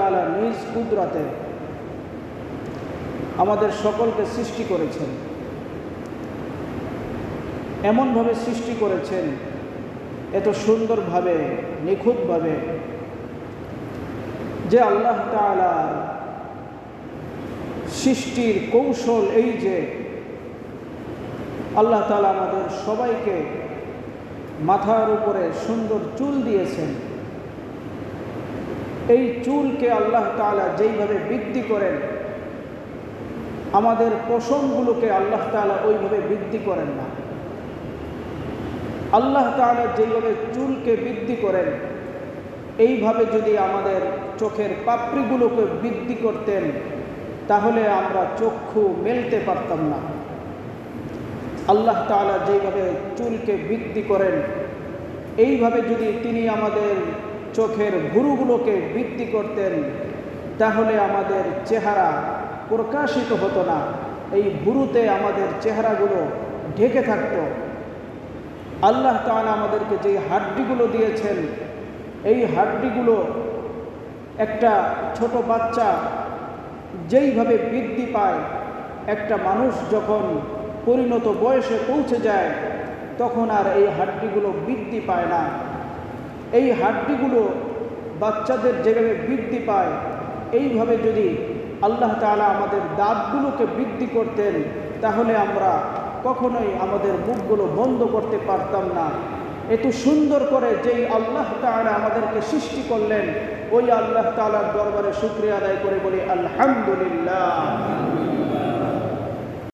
তাআলা নিজ কুদরতে আমাদের সকলকে সৃষ্টি করেছেন, এমনভাবে সৃষ্টি করেছেন, এত সুন্দরভাবে, নিখুঁতভাবে, যে আল্লাহ তাআলা সৃষ্টির কৌশল এই যে আল্লাহ তাআলা আমাদের সবাইকে মাথার উপরে সুন্দর চুল দিয়েছেন। এই চুলকে আল্লাহ তাআলা যেইভাবে বৃদ্ধি করেন, আমাদের পশমগুলোকে আল্লাহ তাআলা ওইভাবে বৃদ্ধি করেন না। আল্লাহ তাআলা যেইভাবে চুলকে বৃদ্ধি করেন, এইভাবে যদি আমাদের চোখের পাপড়িগুলোকে বৃদ্ধি করতেন, তাহলে আমরা চক্ষু মেলতে পারতাম না। আল্লাহ তাআলা যেইভাবে চুলকে বৃদ্ধি করেন, এইভাবে যদি তিনি আমাদের চোখের ভুরুগুলোকে বৃদ্ধি করতেন, তাহলে আমাদের চেহারা প্রকাশিত হতো না, এই ভুরুতে আমাদের চেহারাগুলো ঢেকে থাকত। আল্লাহ তাআলা আমাদেরকে যে হাড্ডিগুলো দিয়েছেন, এই হাড্ডিগুলো একটা ছোট বাচ্চা যেইভাবে বৃদ্ধি পায়, একটা মানুষ যখন পরিণত বয়সে পৌঁছে যায়, তখন আর এই হাড্ডিগুলো বৃদ্ধি পায় না। এই হাড্ডিগুলো বাচ্চাদের যেভাবে বৃদ্ধি পায়, এইভাবে যদি আল্লাহ তাআলা আমাদের দাঁতগুলোকে বৃদ্ধি করতেন, তাহলে আমরা কখনোই আমাদের মুখগুলো বন্ধ করতে পারতাম না। এত সুন্দর করে যেই আল্লাহ তাআলা আমাদেরকে সৃষ্টি করলেন, ওই আল্লাহ তাআলার দরবারে শুকরিয়া আদায় করে বলি আলহামদুলিল্লাহ।